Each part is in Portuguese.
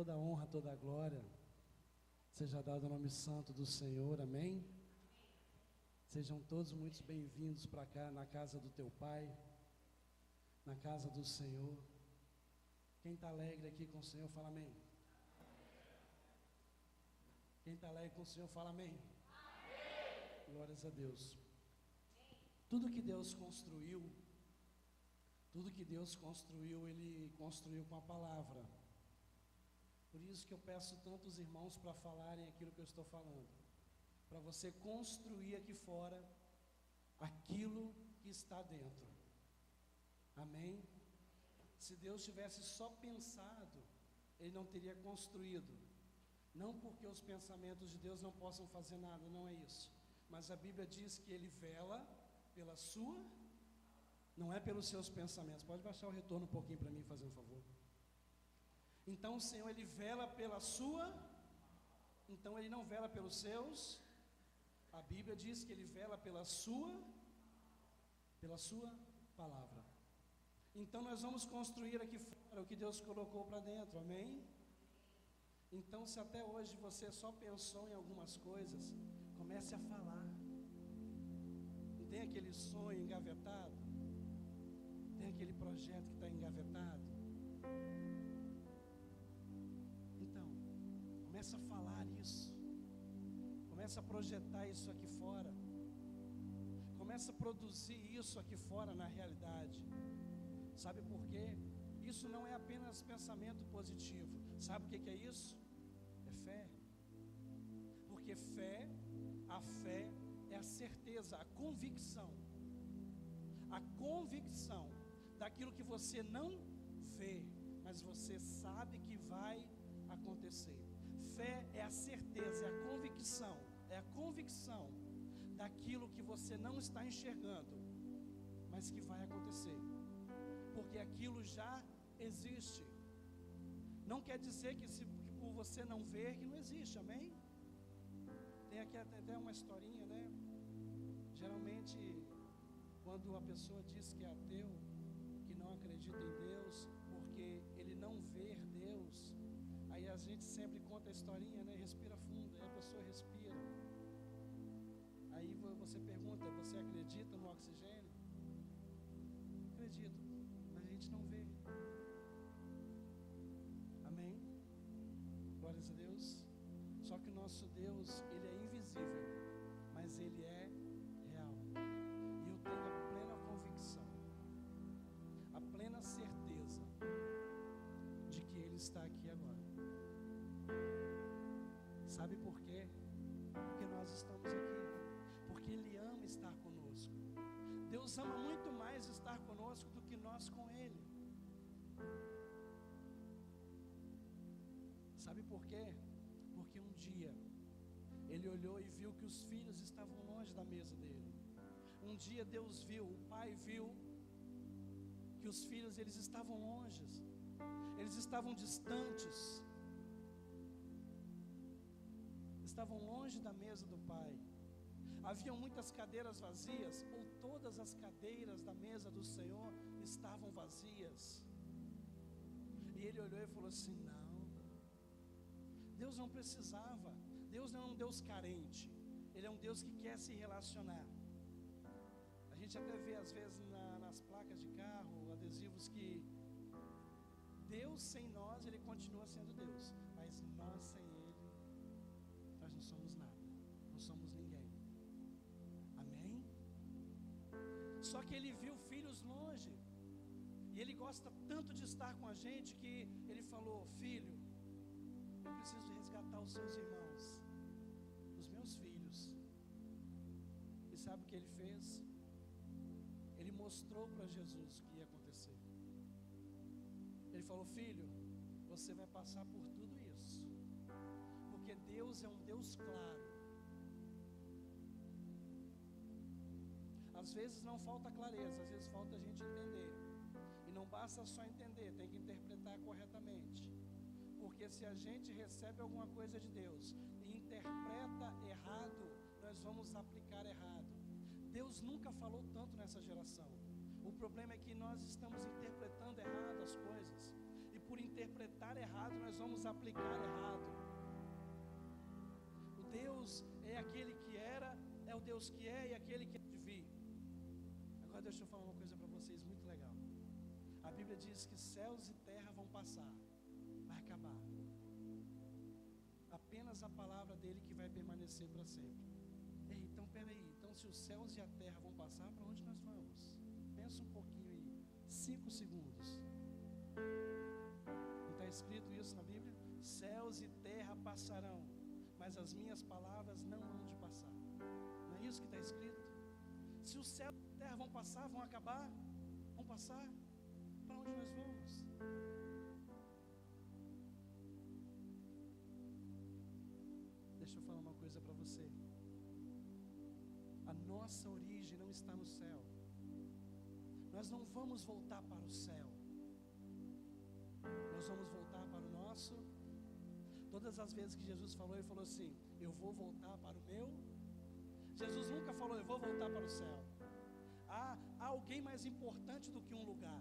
Toda a honra, toda a glória seja dada ao nome santo do Senhor, amém? Sejam todos muito bem-vindos para cá, na casa do teu Pai, na casa do Senhor. Quem está alegre aqui com o Senhor, fala amém. Quem está alegre com o Senhor, fala amém. Glórias a Deus. Tudo que Deus construiu, Ele construiu com a palavra. Por isso que eu peço tantos irmãos para falarem aquilo que eu estou falando, para você construir aqui fora aquilo que está dentro, amém? Se Deus tivesse só pensado, Ele não teria construído, não porque os pensamentos de Deus não possam fazer nada, não é isso, mas a Bíblia diz que Ele vela pela sua, não é pelos seus pensamentos. Pode baixar o retorno um pouquinho para mim, fazer um favor. Então o Senhor, Ele vela pela sua, então Ele não vela pelos seus. A Bíblia diz que Ele vela pela sua palavra. Então nós vamos construir aqui fora o que Deus colocou para dentro, amém? Então, se até hoje você só pensou em algumas coisas, comece a falar. Não tem aquele sonho engavetado? Tem aquele projeto que está engavetado? Então, começa a falar isso. Começa a projetar isso aqui fora. Começa a produzir isso aqui fora na realidade. Sabe por quê? Isso não é apenas pensamento positivo. Sabe o que é isso? É fé. Porque a fé é a certeza, a convicção daquilo que você não vê, mas você sabe que vai acontecer. Fé é a certeza, é a convicção daquilo que você não está enxergando, mas que vai acontecer, porque aquilo já existe. Não quer dizer que por você não ver, que não existe, amém? Tem aqui até uma historinha, né? Geralmente, quando a pessoa diz que é ateu, que não acredita em Deus, porque ele não vê Deus, aí a gente sempre conta a historinha, né? Respira fundo, aí a pessoa respira. Aí você pergunta, você acredita no oxigênio? Acredito, mas a gente não vê. Amém? Glórias a Deus. Só que o nosso Deus, Ele é invisível, mas Ele é real. E eu tenho a plena convicção, a plena certeza de que Ele está aqui agora. Sabe por quê? Porque nós estamos aqui, porque Ele ama estar conosco. Deus ama muito mais estar conosco do que nós com Ele. Sabe por quê? Porque um dia Ele olhou e viu que os filhos estavam longe da mesa dele. Um dia Deus viu, o pai viu que os filhos, eles estavam longe, eles estavam distantes, estavam longe da mesa do pai. Haviam muitas cadeiras vazias, ou todas as cadeiras da mesa do Senhor estavam vazias. E ele olhou e falou assim: não, Deus não precisava. Deus não é um Deus carente, Ele é um Deus que quer se relacionar. A gente até vê às vezes nas placas de carro, adesivos, que Deus sem nós, Ele continua sendo Deus, mas nós sem Ele, nós não somos nada, não somos ninguém. Amém? Só que Ele viu filhos longe, e Ele gosta tanto de estar com a gente, que Ele falou: filho, eu preciso resgatar os seus irmãos, os meus filhos. E sabe o que Ele fez? Ele mostrou para Jesus o que ia acontecer. Ele falou: filho, você vai passar por tudo isso, porque Deus é um Deus claro. Às vezes não falta clareza, às vezes falta a gente entender. E não basta só entender, tem que interpretar corretamente. Porque se a gente recebe alguma coisa de Deus e interpreta errado, nós vamos aplicar errado. Deus nunca falou tanto nessa geração. O problema é que nós estamos interpretando errado as coisas. E por interpretar errado, nós vamos aplicar errado. O Deus é aquele que era, é o Deus que é e aquele que há de vir. Agora deixa eu falar uma coisa para vocês muito legal. A Bíblia diz que céus e terra vão passar, vai acabar. Apenas a palavra dele que vai permanecer para sempre. Ei, então peraí, então se os céus e a terra vão passar, para onde nós vamos? Pensa um pouquinho aí, 5 segundos. Não está escrito isso na Bíblia? Céus e terra passarão, mas as minhas palavras não hão de passar. Não é isso que está escrito? Se os céus e a terra vão passar, vão acabar, vão passar, para onde nós vamos? Deixa eu falar uma coisa para você. A nossa origem não está no céu. Nós não vamos voltar para o céu. Nós vamos voltar para o nosso. Todas as vezes que Jesus falou, ele falou assim: eu vou voltar para o meu. Jesus nunca falou: eu vou voltar para o céu. Há alguém mais importante do que um lugar.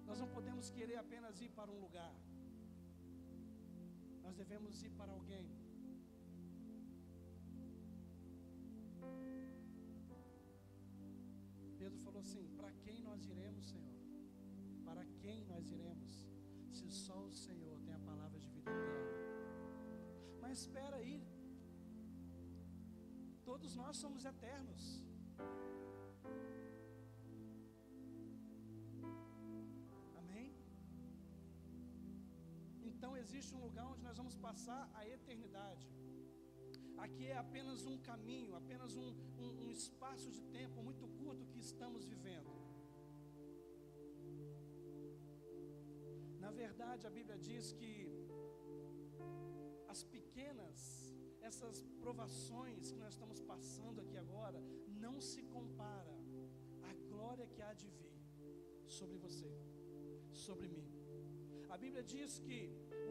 Nós não podemos querer apenas ir para um lugar. Nós devemos ir para alguém. Pedro falou assim: para quem nós iremos, Senhor? Para quem nós iremos? Se só o Senhor tem a palavra de vida eterna. Mas espera aí, todos nós somos eternos. Amém? Então existe um lugar onde nós vamos passar a eternidade. Aqui é apenas um caminho, apenas um espaço de tempo muito curto que estamos vivendo. Na verdade, a Bíblia diz que as pequenas, essas provações que nós estamos passando aqui agora, não se compara à glória que há de vir sobre você, sobre mim. A Bíblia diz que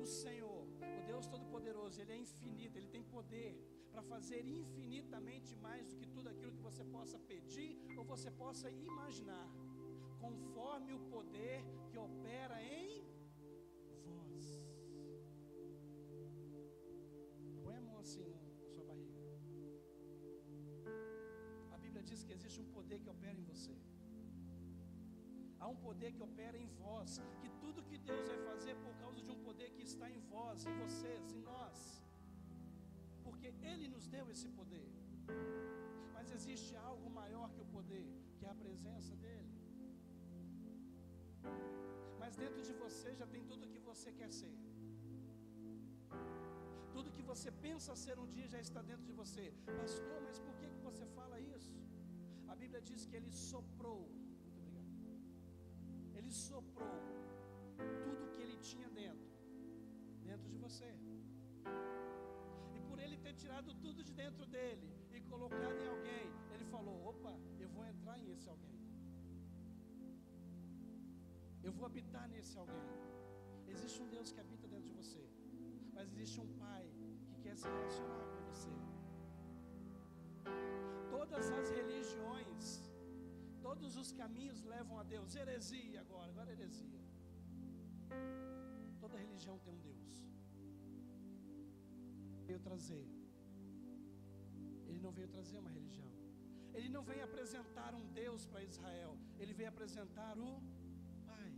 o Senhor, o Deus Todo-Poderoso, Ele é infinito, Ele tem poder para fazer infinitamente mais do que tudo aquilo que você possa pedir ou você possa imaginar, conforme o poder que opera em vós. Põe a mão assim na sua barriga. A Bíblia diz que existe um poder que opera em você. Há um poder que opera em vós, que tudo que Deus vai fazer por causa de um poder que está em vós, em vocês, em nós, porque Ele nos deu esse poder. Mas existe algo maior que o poder, que é a presença dEle. Mas dentro de você já tem tudo o que você quer ser. Tudo que você pensa ser um dia já está dentro de você. Pastor, mas por que você fala isso? A Bíblia diz que Ele soprou. Ele soprou tudo que Ele tinha dentro de você. E por Ele ter tirado tudo de dentro dele e colocado em alguém, Ele falou: opa, eu vou entrar nesse alguém. Eu vou habitar nesse alguém. Existe um Deus que habita dentro de você, mas existe um Pai que quer se relacionar com você. Todas as religiões, todos os caminhos levam a Deus. Heresia agora heresia. Toda religião tem um Deus. Ele não veio trazer uma religião. Ele não veio apresentar um Deus para Israel. Ele veio apresentar o Pai.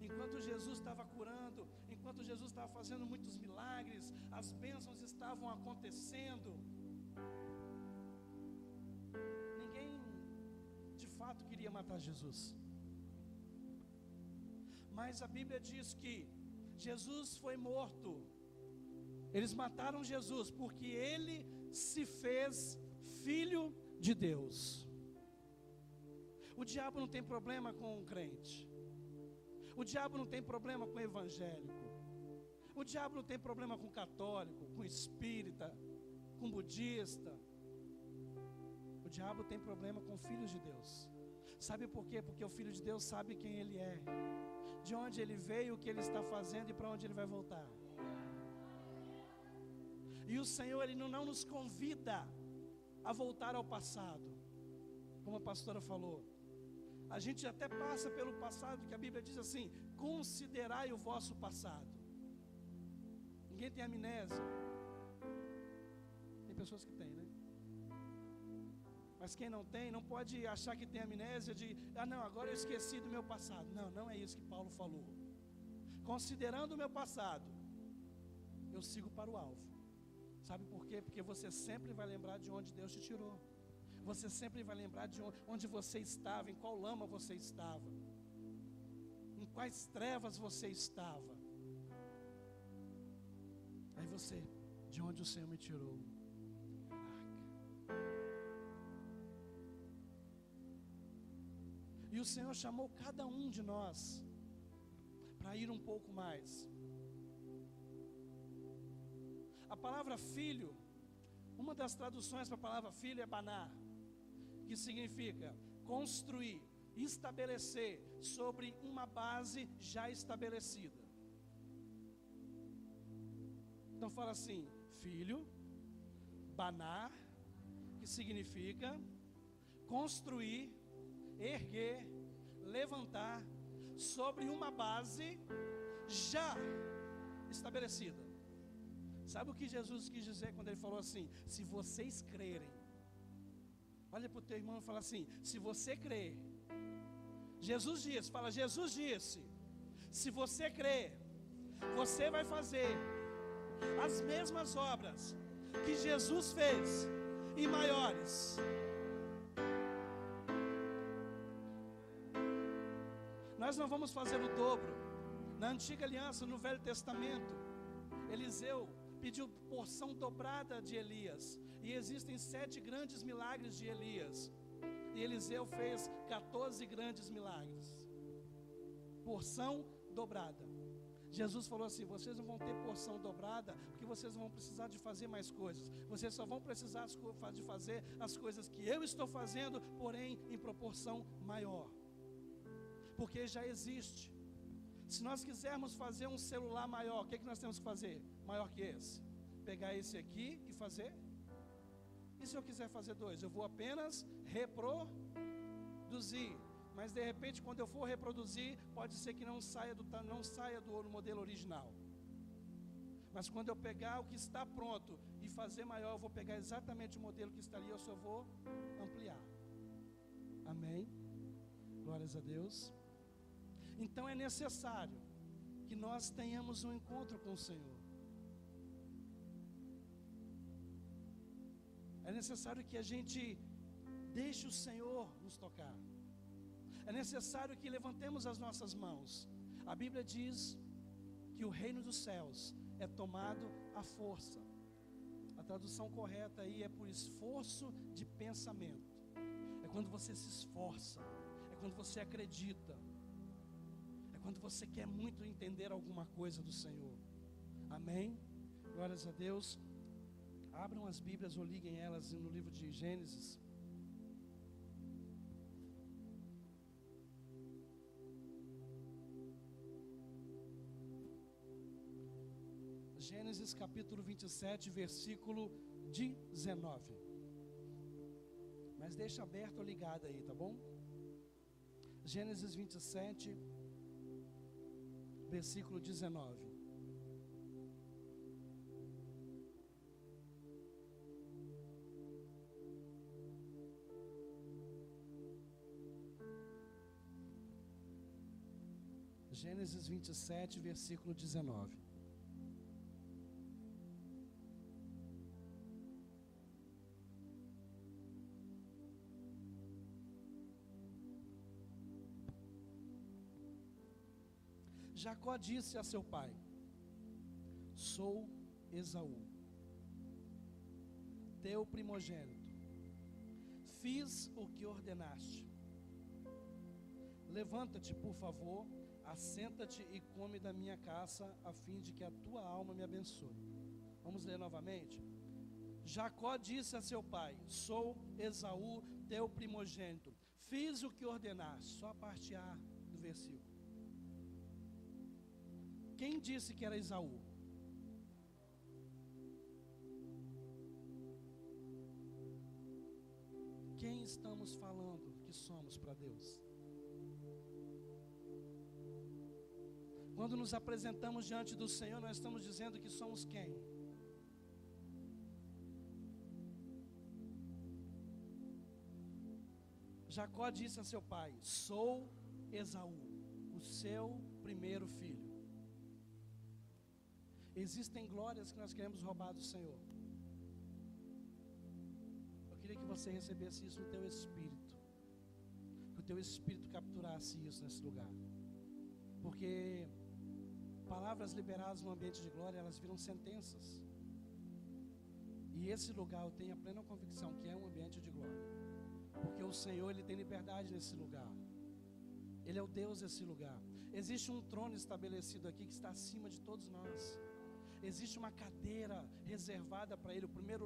Enquanto Jesus estava curando, enquanto Jesus estava fazendo muitos milagres, as bênçãos estavam acontecendo, ninguém de fato queria matar Jesus. Mas a Bíblia diz que Jesus foi morto. Eles mataram Jesus porque Ele se fez Filho de Deus. O diabo não tem problema com um crente. O diabo não tem problema com o evangélico. O diabo não tem problema com o católico, com o espírita, com o budista. O diabo tem problema com filhos de Deus. Sabe por quê? Porque o Filho de Deus sabe quem Ele é, de onde Ele veio, o que Ele está fazendo e para onde Ele vai voltar. E o Senhor, Ele não nos convida a voltar ao passado, como a pastora falou, a gente até passa pelo passado, que a Bíblia diz assim: considerai o vosso passado. Ninguém tem amnésia. Tem pessoas que têm, né? Mas quem não tem, não pode achar que tem amnésia de, não, agora eu esqueci do meu passado. Não, não é isso que Paulo falou. Considerando o meu passado, eu sigo para o alvo. Sabe por quê? Porque você sempre vai lembrar de onde Deus te tirou. Você sempre vai lembrar de onde você estava, em qual lama você estava, em quais trevas você estava. Aí você, de onde o Senhor me tirou. E o Senhor chamou cada um de nós para ir um pouco mais. A palavra filho, uma das traduções para a palavra filho é baná, que significa construir, estabelecer sobre uma base já estabelecida. Então fala assim, filho, baná, que significa construir, erguer, levantar sobre uma base já estabelecida. Sabe o que Jesus quis dizer quando ele falou assim: se vocês crerem, olha para o teu irmão e fala assim: se você crer, Jesus disse, se você crer, você vai fazer as mesmas obras que Jesus fez e maiores. Nós não vamos fazer o dobro. Na antiga aliança, no Velho Testamento, Eliseu pediu porção dobrada de Elias, e existem 7 grandes milagres de Elias, e Eliseu fez 14 grandes milagres. Porção dobrada. Jesus falou assim: vocês não vão ter porção dobrada, porque vocês não vão precisar de fazer mais coisas, vocês só vão precisar de fazer as coisas que eu estou fazendo, porém em proporção maior, porque já existe. Se nós quisermos fazer um celular maior, o que nós temos que fazer? Maior que esse? Pegar esse aqui e fazer? E se eu quiser fazer 2? Eu vou apenas reproduzir. Mas de repente, quando eu for reproduzir, pode ser que não saia do modelo original. Mas quando eu pegar o que está pronto e fazer maior, eu vou pegar exatamente o modelo que está ali, eu só vou ampliar. Amém? Glórias a Deus. Então é necessário que nós tenhamos um encontro com o Senhor. É necessário que a gente deixe o Senhor nos tocar. É necessário que levantemos as nossas mãos. A Bíblia diz que o reino dos céus é tomado à força. A tradução correta aí é por esforço de pensamento. É quando você se esforça, é quando você acredita, é quando você quer muito entender alguma coisa do Senhor. Amém? Glórias a Deus. Abram as Bíblias ou liguem elas no livro de Gênesis. Gênesis capítulo 27, versículo 19. Mas deixa aberto ou ligado aí, tá bom? Gênesis 27, versículo 19. Gênesis 27, versículo 19. Jacó disse a seu pai: sou Esaú, teu primogênito. Fiz o que ordenaste. Levanta-te, por favor, assenta-te e come da minha caça, a fim de que a tua alma me abençoe. Vamos ler novamente. Jacó disse a seu pai: sou Esaú, teu primogênito. Fiz o que ordenaste. Só a parte A do versículo. Quem disse que era Esaú? Quem estamos falando que somos para Deus? Quando nos apresentamos diante do Senhor, nós estamos dizendo que somos quem? Jacó disse a seu pai: sou Esaú, o seu primeiro filho. Existem glórias que nós queremos roubar do Senhor. Eu queria que você recebesse isso no teu espírito, que o teu espírito capturasse isso nesse lugar, porque palavras liberadas no ambiente de glória, elas viram sentenças. E esse lugar eu tenho a plena convicção que é um ambiente de glória, porque o Senhor, Ele tem liberdade nesse lugar. Ele é o Deus desse lugar. Existe um trono estabelecido aqui que está acima de todos nós. Existe uma cadeira reservada para Ele. O primeiro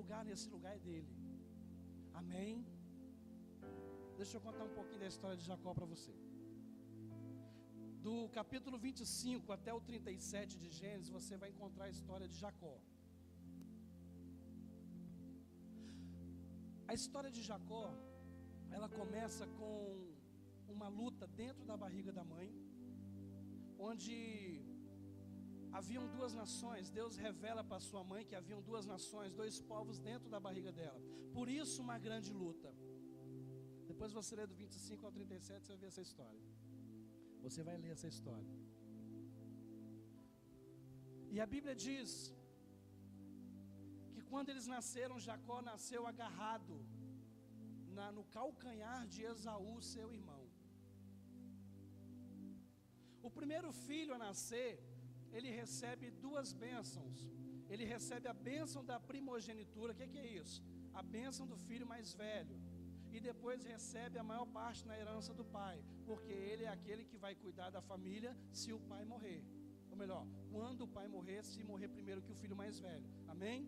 lugar nesse lugar é dele. Amém? Deixa eu contar um pouquinho da história de Jacó para você. Do capítulo 25 até o 37 de Gênesis, você vai encontrar a história de Jacó. A história de Jacó, ela começa com uma luta dentro da barriga da mãe, onde haviam duas nações. Deus revela para sua mãe que haviam duas nações, dois povos dentro da barriga dela. Por isso uma grande luta. Depois você lê do 25 ao 37, você vai ver essa história. Você vai ler essa história. E a Bíblia diz que quando eles nasceram, Jacó nasceu agarrado no calcanhar de Esaú, seu irmão. O primeiro filho a nascer, ele recebe duas bênçãos. Ele recebe a bênção da primogenitura. O que é isso? A bênção do filho mais velho. E depois recebe a maior parte na herança do pai, porque ele é aquele que vai cuidar da família se o pai morrer. Ou melhor, quando o pai morrer, se morrer primeiro que o filho mais velho. Amém?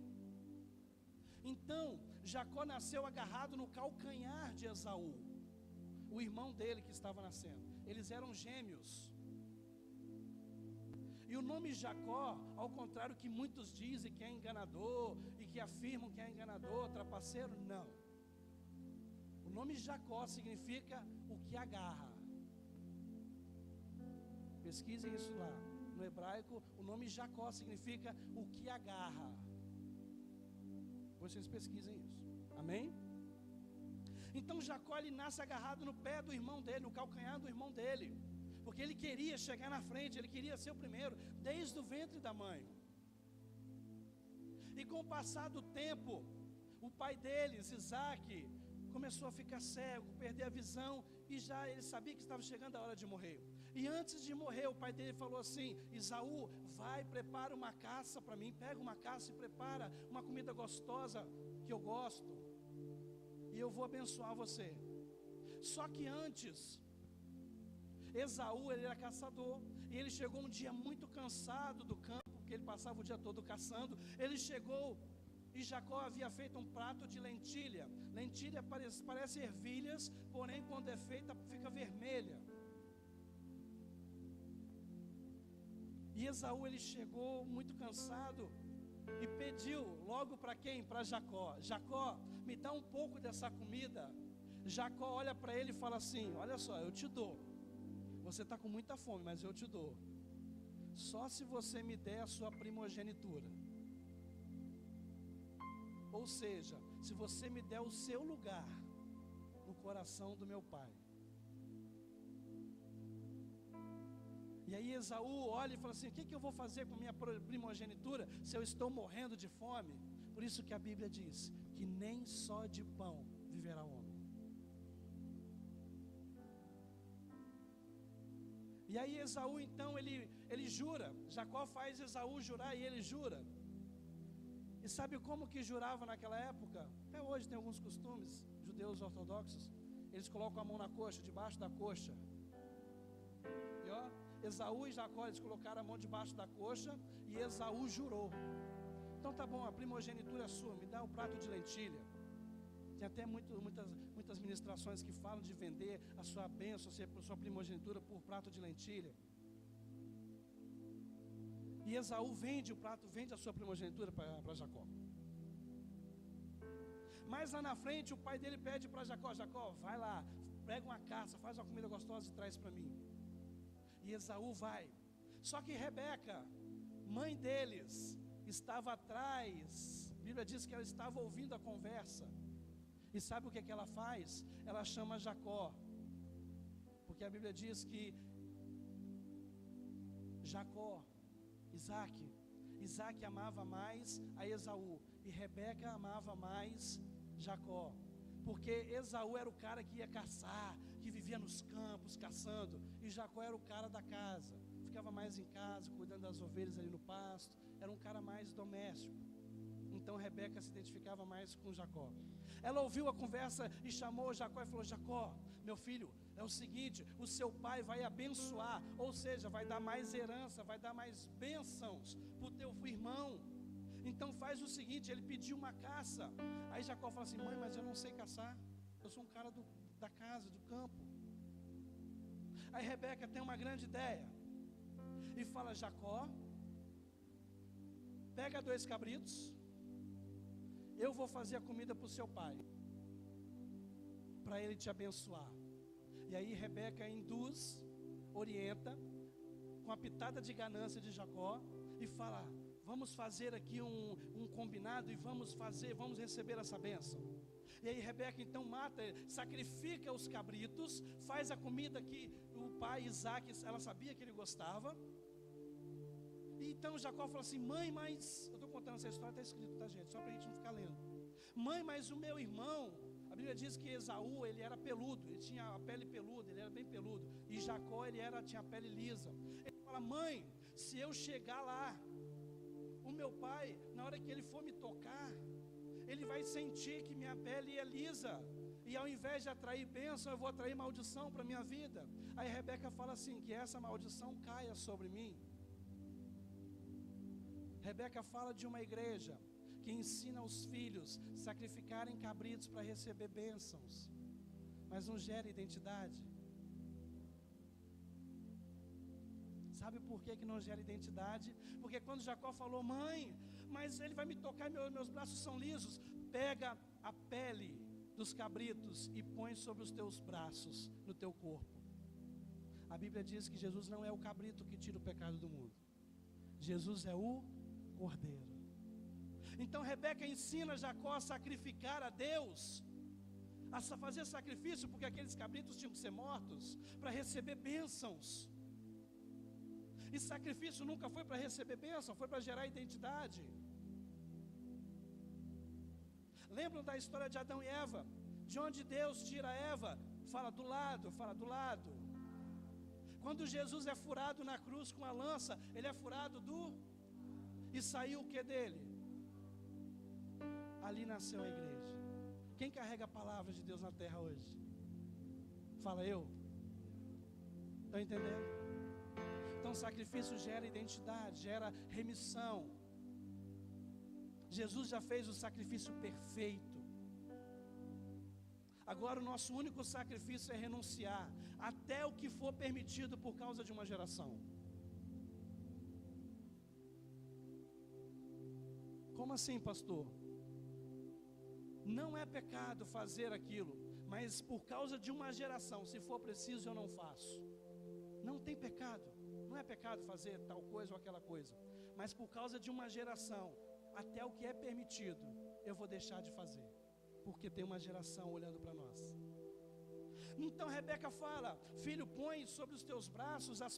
Então, Jacó nasceu agarrado no calcanhar de Esaú, o irmão dele que estava nascendo. Eles eram gêmeos. E o nome Jacó, ao contrário que muitos dizem que é enganador, e que afirmam que é enganador, trapaceiro, não. O nome Jacó significa o que agarra. Pesquisem isso lá. No hebraico, o nome Jacó significa o que agarra. Vocês pesquisem isso. Amém? Então Jacó, ele nasce agarrado no pé do irmão dele, no calcanhar do irmão dele, porque ele queria chegar na frente, ele queria ser o primeiro, desde o ventre da mãe. E com o passar do tempo, o pai deles, Isaac, começou a ficar cego, perder a visão, e já ele sabia que estava chegando a hora de morrer. E antes de morrer, o pai dele falou assim: Esaú, vai, prepara uma caça para mim, pega uma caça e prepara uma comida gostosa que eu gosto, e eu vou abençoar você. Só que antes, Esaú, ele era caçador, e ele chegou um dia muito cansado do campo, porque ele passava o dia todo caçando. Ele chegou e Jacó havia feito um prato de lentilha. Lentilha parece ervilhas, porém quando é feita fica vermelha. E Esaú, ele chegou muito cansado e pediu logo para quem? Para Jacó: Jacó, me dá um pouco dessa comida. Jacó olha para ele e fala assim: olha só, eu te dou. Você está com muita fome, mas eu te dou. Só se você me der a sua primogenitura. Ou seja, se você me der o seu lugar no coração do meu pai. E aí Esaú olha e fala assim: o que eu vou fazer com a minha primogenitura se eu estou morrendo de fome? Por isso que a Bíblia diz que nem só de pão viverá o homem. E aí Esaú então ele jura. Jacó faz Esaú jurar e ele jura. E sabe como que jurava naquela época? Até hoje tem alguns costumes judeus ortodoxos. Eles colocam a mão na coxa, debaixo da coxa. E ó, Esaú e Jacó, eles colocaram a mão debaixo da coxa e Esaú jurou. Então tá bom, a primogenitura é sua, me dá um prato de lentilha. Tem até muitas ministrações que falam de vender a sua bênção, a sua primogenitura por prato de lentilha. E Esaú vende a sua primogenitura para Jacó. Mais lá na frente, o pai dele pede para Jacó: Jacó, vai lá, pega uma caça, faz uma comida gostosa e traz para mim. E Esaú vai. Só que Rebeca, mãe deles, estava atrás. A Bíblia diz que ela estava ouvindo a conversa. E sabe o que ela faz? Ela chama Jacó. Porque a Bíblia diz que Jacó, Isaac amava mais a Esaú, e Rebeca amava mais Jacó. Porque Esaú era o cara que ia caçar, que vivia nos campos caçando, e Jacó era o cara da casa, ficava mais em casa, cuidando das ovelhas ali no pasto, era um cara mais doméstico. Então Rebeca se identificava mais com Jacó. Ela ouviu a conversa e chamou Jacó e falou: Jacó, meu filho, é o seguinte, o seu pai vai abençoar, ou seja, vai dar mais herança, vai dar mais bênçãos para o teu irmão. Então faz o seguinte, ele pediu uma caça. Aí Jacó fala assim: mãe, mas eu não sei caçar, eu sou um cara da casa, do campo. Aí Rebeca tem uma grande ideia e fala: Jacó, pega 2 cabritos, eu vou fazer a comida para o seu pai, para ele te abençoar. E aí Rebeca induz, orienta, com a pitada de ganância de Jacó, e fala: vamos fazer aqui um combinado e vamos receber essa bênção. E aí Rebeca então mata, sacrifica os cabritos, faz a comida que o pai Isaac, ela sabia que ele gostava. E então Jacó fala assim: mãe, mas, eu estou contando essa história, está escrito, tá gente, só para a gente não ficar lendo. Mãe, mas o meu irmão, a Bíblia diz que Esaú, ele era peludo, ele tinha a pele peluda, ele era bem peludo, e Jacó, tinha a pele lisa. Ele fala: mãe, se eu chegar lá, o meu pai, na hora que ele for me tocar, ele vai sentir que minha pele é lisa, e ao invés de atrair bênção, eu vou atrair maldição para a minha vida. Aí Rebeca fala assim: que essa maldição caia sobre mim. Rebeca fala de uma igreja que ensina os filhos a sacrificarem cabritos para receber bênçãos, mas não gera identidade. Sabe por que não gera identidade? Porque quando Jacó falou: mãe, mas ele vai me tocar, meus braços são lisos, pega a pele dos cabritos e põe sobre os teus braços, no teu corpo. A Bíblia diz que Jesus não é o cabrito que tira o pecado do mundo, Jesus é o Cordeiro. Então Rebeca ensina Jacó a sacrificar a Deus, a fazer sacrifício, porque aqueles cabritos tinham que ser mortos para receber bênçãos. E sacrifício nunca foi para receber bênção, foi para gerar identidade. Lembram da história de Adão e Eva? De onde Deus tira Eva? Fala do lado. Quando Jesus é furado na cruz com a lança, ele é furado e saiu o que dele? Ali nasceu a igreja. Quem carrega a palavra de Deus na terra hoje? Fala eu. Estão entendendo? Então sacrifício gera identidade, gera remissão. Jesus já fez o sacrifício perfeito. Agora o nosso único sacrifício é renunciar até o que for permitido por causa de uma geração. Como assim, pastor? Não é pecado fazer aquilo, mas por causa de uma geração, se for preciso eu não faço. Não tem pecado, não é pecado fazer tal coisa ou aquela coisa, mas por causa de uma geração, até o que é permitido eu vou deixar de fazer, porque tem uma geração olhando para nós. Então Rebeca fala: filho, põe sobre os teus braços a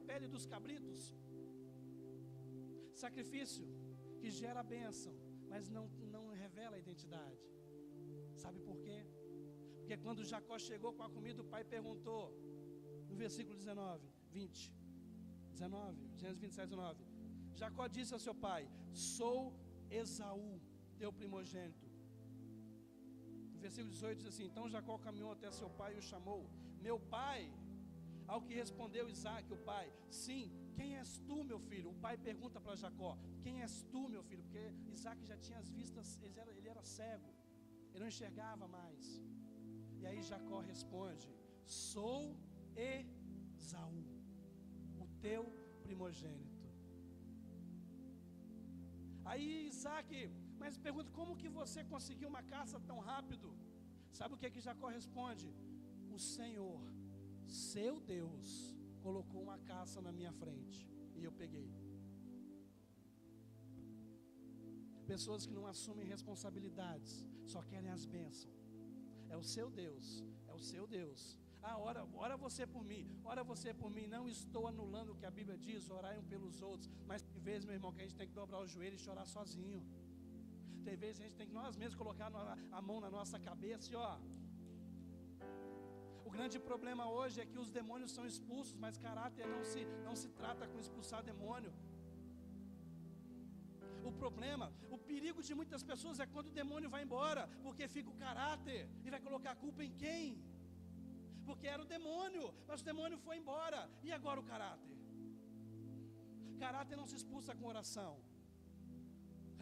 pele dos cabritos. Sacrifício que gera bênção, mas não revela a identidade. Sabe por quê? Porque quando Jacó chegou com a comida, o pai perguntou, no versículo 19, Gênesis 27, 19. Jacó disse ao seu pai: sou Esaú, teu primogênito. No versículo 18 diz assim: então Jacó caminhou até seu pai e o chamou: meu pai. Ao que respondeu Isaac, o pai: sim, quem és tu, meu filho? O pai pergunta para Jacó: quem és tu, meu filho? Porque Isaac já tinha as vistas, ele era cego, ele não enxergava mais. E aí Jacó responde: sou Esaú, o teu primogênito. Aí Isaac Mas pergunto, como que você conseguiu uma caça tão rápido? Sabe o que Jacó responde? O Senhor, seu Deus, colocou uma caça na minha frente e eu peguei. Pessoas que não assumem responsabilidades, só querem as bênçãos. É o seu Deus, é o seu Deus. Ora você por mim, ora você por mim. Não estou anulando o que a Bíblia diz, orai um pelos outros. Mas tem vezes, meu irmão, que a gente tem que dobrar o joelho e chorar sozinho. Tem vezes a gente tem que nós mesmos colocar a mão na nossa cabeça e o grande problema hoje é que os demônios são expulsos, mas caráter não se trata com expulsar demônio. O problema, o perigo de muitas pessoas é quando o demônio vai embora, porque fica o caráter, e vai colocar a culpa em quem? Porque era o demônio, mas o demônio foi embora, e agora o caráter? Caráter não se expulsa com oração,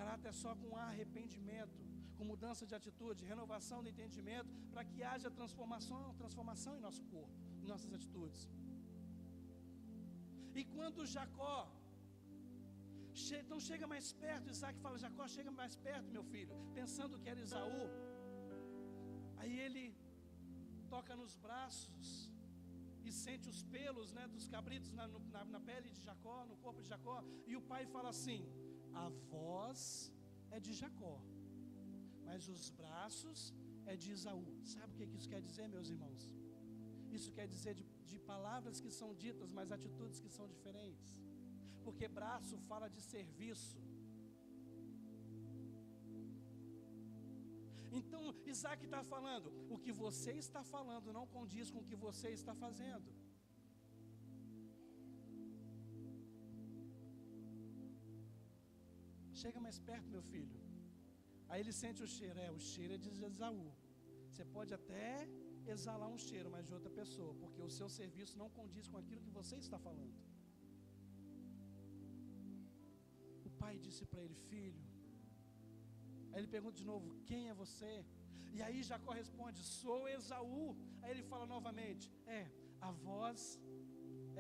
caráter é só com arrependimento, com mudança de atitude, renovação do entendimento, para que haja transformação em nosso corpo, em nossas atitudes. E quando Jacó então chega mais perto, Isaac fala, Jacó, chega mais perto, meu filho, pensando que era Esaú. Aí ele toca nos braços e sente os pelos, dos cabritos na pele de Jacó, no corpo de Jacó. E o pai fala assim, a voz é de Jacó, mas os braços é de Esaú. Sabe o que isso quer dizer, meus irmãos? Isso quer dizer de palavras que são ditas, mas atitudes que são diferentes. Porque braço fala de serviço. Então Isaac está falando, o que você está falando não condiz com o que você está fazendo. Chega mais perto, meu filho. Aí ele sente o cheiro é de Esaú. Você pode até exalar um cheiro, mas de outra pessoa, porque o seu serviço não condiz com aquilo que você está falando. O pai disse para ele, filho. Aí ele pergunta de novo, quem é você? E aí Jacó responde, sou Esaú. Aí ele fala novamente, a voz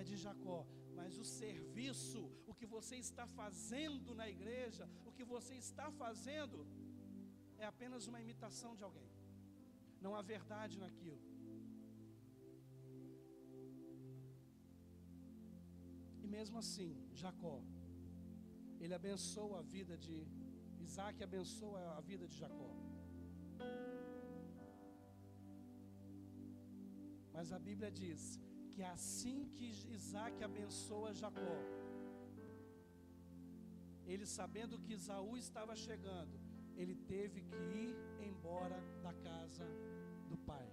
é de Jacó, mas o serviço, o que você está fazendo na igreja, o que você está fazendo, é apenas uma imitação de alguém. Não há verdade naquilo. E mesmo assim, Jacó, ele abençoa a vida de Isaac, abençoa a vida de Jacó. Mas a Bíblia diz que assim que Isaac abençoa Jacó, ele sabendo que Esaú estava chegando, ele teve que ir embora da casa do pai.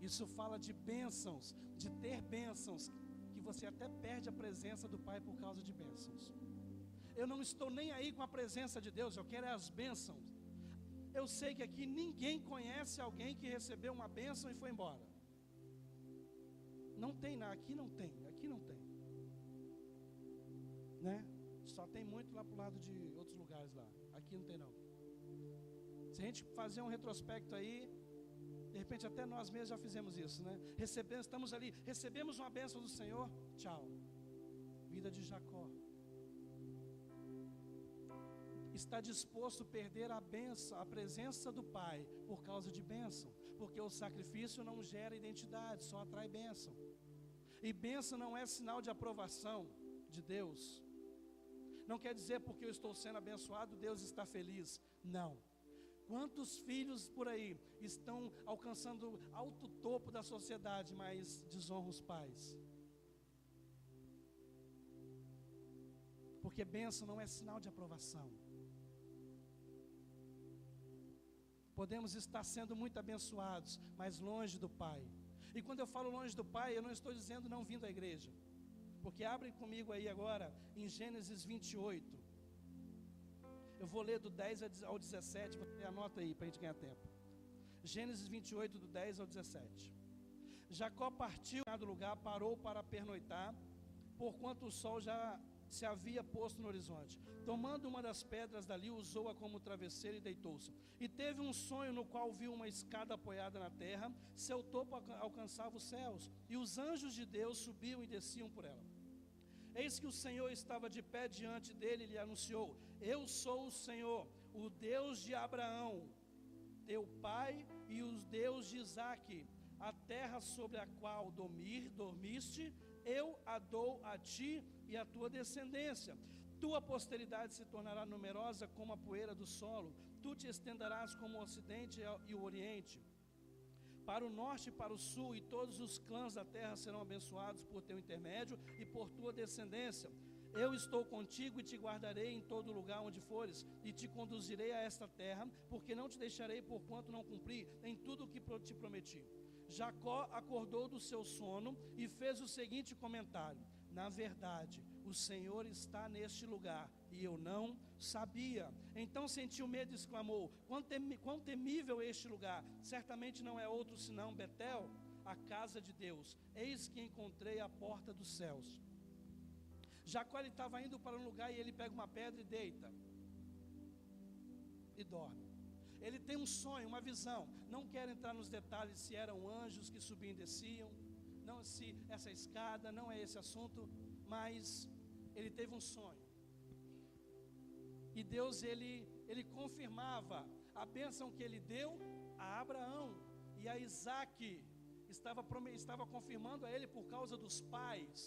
Isso fala de bênçãos, de ter bênçãos, que você até perde a presença do pai por causa de bênçãos. Eu não estou nem aí com a presença de Deus, eu quero as bênçãos. Eu sei que aqui ninguém conhece alguém que recebeu uma bênção e foi embora. Não tem, aqui não tem, né? Só tem muito lá para o lado de outros lugares lá, aqui não tem não. Se a gente fazer um retrospecto aí, de repente até nós mesmos já fizemos isso, né? Estamos ali, recebemos uma bênção do Senhor, tchau. Vida de Jacó. Está disposto a perder a bênção, a presença do pai, por causa de bênção, porque o sacrifício não gera identidade, só atrai bênção. E bênção não é sinal de aprovação de Deus. Não quer dizer porque eu estou sendo abençoado, Deus está feliz. Não. Quantos filhos por aí estão alcançando alto topo da sociedade, mas desonram os pais? Porque bênção não é sinal de aprovação. Podemos estar sendo muito abençoados, mas longe do Pai. E quando eu falo longe do Pai, eu não estou dizendo não vindo à igreja. Porque abre comigo aí agora em Gênesis 28. Eu vou ler do 10 ao 17, você anota aí para a gente ganhar tempo. Gênesis 28, do 10 ao 17. Jacó partiu do lugar, parou para pernoitar, porquanto o sol já se havia posto no horizonte. Tomando uma das pedras dali, usou-a como travesseiro e deitou-se. E teve um sonho no qual viu uma escada apoiada na terra, seu topo alcançava os céus, e os anjos de Deus subiam e desciam por ela. Eis que o Senhor estava de pé diante dele e lhe anunciou: Eu sou o Senhor, o Deus de Abraão, teu pai, e o Deus de Isaque, a terra sobre a qual dormiste, eu a dou a ti e a tua descendência. Tua posteridade se tornará numerosa como a poeira do solo, tu te estenderás como o ocidente e o oriente, para o norte e para o sul, e todos os clãs da terra serão abençoados por teu intermédio e por tua descendência. Eu estou contigo e te guardarei em todo lugar onde fores, e te conduzirei a esta terra, porque não te deixarei porquanto não cumpri em tudo o que te prometi. Jacó acordou do seu sono e fez o seguinte comentário: na verdade, o Senhor está neste lugar, e eu não sabia. Então sentiu medo e exclamou: quão temível é este lugar! Certamente não é outro senão Betel, a casa de Deus. Eis que encontrei a porta dos céus. Jacó estava indo para um lugar, e ele pega uma pedra e deita e dorme. Ele tem um sonho, uma visão. Não quero entrar nos detalhes se eram anjos que subiam e desciam, não, se essa escada, não é esse assunto, mas ele teve um sonho. E Deus, ele confirmava a bênção que ele deu a Abraão e a Isaque. Estava confirmando a ele por causa dos pais.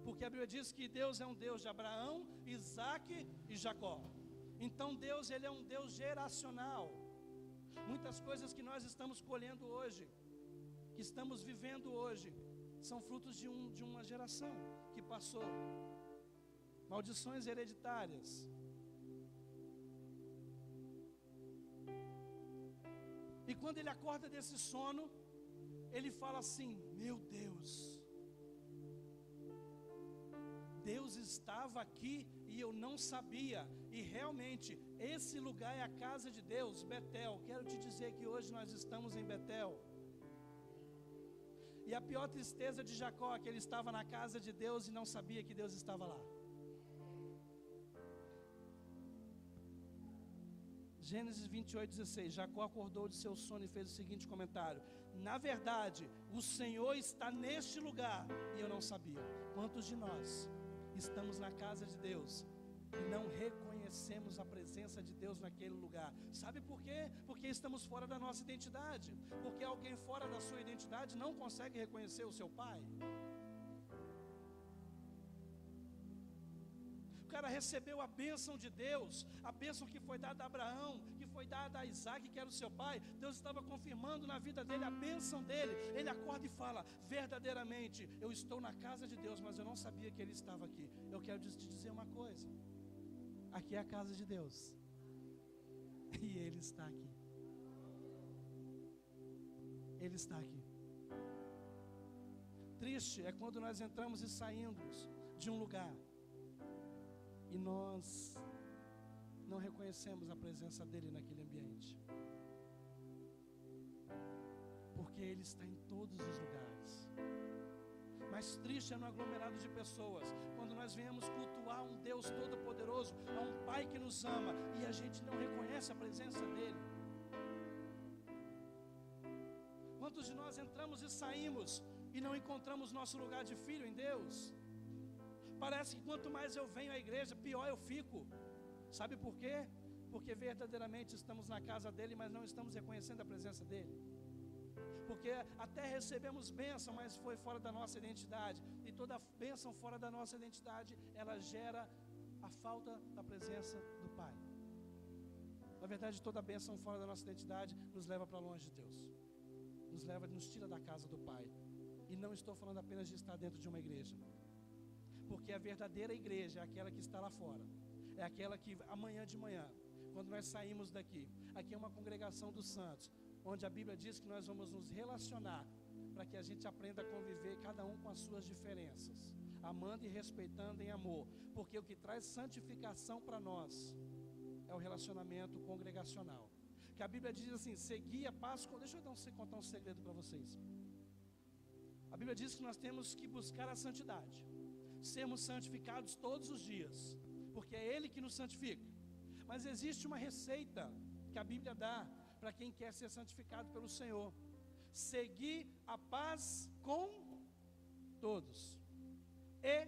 Porque a Bíblia diz que Deus é um Deus de Abraão, Isaque e Jacó. Então Deus, ele é um Deus geracional. Muitas coisas que nós estamos colhendo hoje, que estamos vivendo hoje, são frutos de uma geração que passou. Maldições hereditárias. E quando ele acorda desse sono, ele fala assim: meu Deus, Deus estava aqui e eu não sabia. E realmente, esse lugar é a casa de Deus, Betel. Quero te dizer que hoje nós estamos em Betel. E a pior tristeza de Jacó é que ele estava na casa de Deus e não sabia que Deus estava lá. Gênesis 28:16. Jacó acordou de seu sono e fez o seguinte comentário: na verdade, o Senhor está neste lugar e eu não sabia. Quantos de nós estamos na casa de Deus e não reconhecemos a presença de Deus naquele lugar? Sabe por quê? Porque estamos fora da nossa identidade. Porque alguém fora da sua identidade não consegue reconhecer o seu pai. O cara recebeu a bênção de Deus, a bênção que foi dada a Abraão, que foi dada a Isaque, que era o seu pai. Deus estava confirmando na vida dele a bênção dele. Ele acorda e fala: verdadeiramente, eu estou na casa de Deus, mas eu não sabia que ele estava aqui. Eu quero te dizer uma coisa: aqui é a casa de Deus, e ele está aqui. Ele está aqui. Triste é quando nós entramos e saímos de um lugar e nós não reconhecemos a presença dele naquele ambiente, porque ele está em todos os lugares. Mas triste é no aglomerado de pessoas, quando nós viemos cultuar um Deus todo-poderoso, a um Pai que nos ama, e a gente não reconhece a presença dele. Quantos de nós entramos e saímos e não encontramos nosso lugar de filho em Deus? Parece que quanto mais eu venho à igreja, pior eu fico. Sabe por quê? Porque verdadeiramente estamos na casa dele, mas não estamos reconhecendo a presença dele. Porque até recebemos bênção, mas foi fora da nossa identidade. E toda bênção fora da nossa identidade, ela gera a falta da presença do Pai. Na verdade, toda bênção fora da nossa identidade nos leva para longe de Deus. Nos tira da casa do Pai. E não estou falando apenas de estar dentro de uma igreja. Porque a verdadeira igreja é aquela que está lá fora. É aquela que amanhã de manhã, quando nós saímos daqui, aqui é uma congregação dos santos, onde a Bíblia diz que nós vamos nos relacionar, para que a gente aprenda a conviver cada um com as suas diferenças, amando e respeitando em amor. Porque o que traz santificação para nós é o relacionamento congregacional. Que a Bíblia diz assim: segui a paz. Deixa eu contar um segredo para vocês. A Bíblia diz que nós temos que buscar a santidade, sermos santificados todos os dias, porque é Ele que nos santifica. Mas existe uma receita que a Bíblia dá para quem quer ser santificado pelo Senhor: seguir a paz com todos e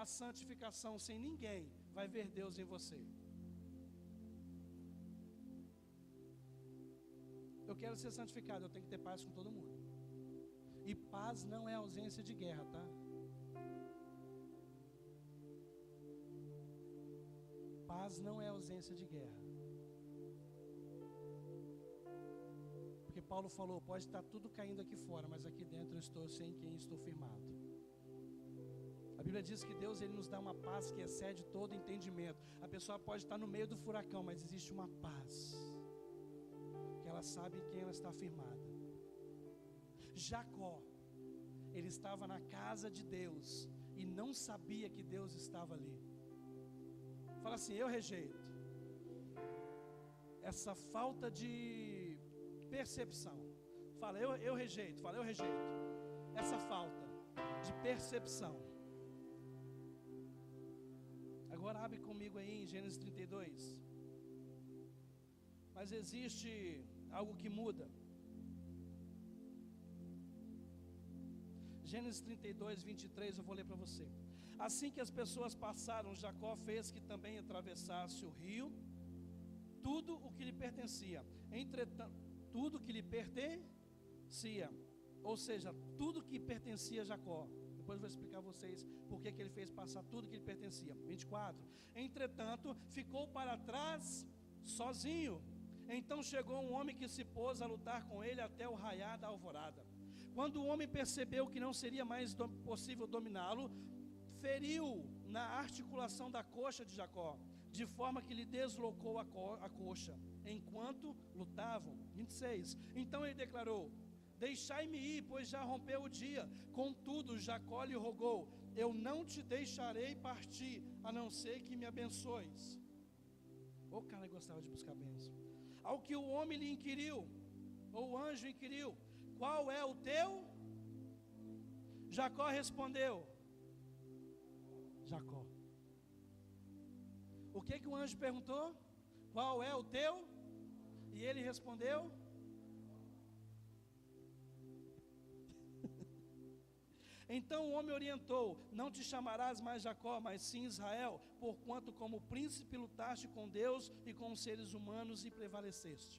a santificação sem ninguém vai ver Deus em você. Eu quero ser santificado, eu tenho que ter paz com todo mundo. E paz não é ausência de guerra, tá? Paz não é ausência de guerra. Porque Paulo falou, pode estar tudo caindo aqui fora, mas aqui dentro eu estou sem quem estou firmado. A Bíblia diz que Deus, Ele nos dá uma paz que excede todo entendimento. A pessoa pode estar no meio do furacão, mas existe uma paz, que ela sabe em quem ela está firmada. Jacó, ele estava na casa de Deus e não sabia que Deus estava ali. Fala assim, eu rejeito essa falta de percepção. Fala, eu rejeito. Fala, eu rejeito essa falta de percepção. Agora abre comigo aí em Gênesis 32. Mas existe algo que muda. Gênesis 32, 23, eu vou ler para você. Assim que as pessoas passaram, Jacó fez que também atravessasse o rio, tudo o que lhe pertencia. Entretanto, tudo que lhe pertencia, ou seja, tudo que pertencia a Jacó. Depois eu vou explicar a vocês por que ele fez passar tudo que lhe pertencia. 24. Entretanto, ficou para trás sozinho. Então chegou um homem que se pôs a lutar com ele até o raiar da alvorada. Quando o homem percebeu que não seria mais possível dominá-lo, feriu na articulação da coxa de Jacó, de forma que lhe deslocou a coxa, enquanto lutavam. 26. Então ele declarou, deixai-me ir, pois já rompeu o dia. Contudo, Jacó lhe rogou, eu não te deixarei partir, a não ser que me abençoes. O cara gostava de buscar bênção. Ao que o homem lhe inquiriu, ou o anjo inquiriu, qual é o teu? Jacó respondeu, Jacó. O que o anjo perguntou? Qual é o teu? E ele respondeu, então o homem orientou, não te chamarás mais Jacó, mas sim Israel, porquanto como príncipe lutaste com Deus e com os seres humanos e prevaleceste.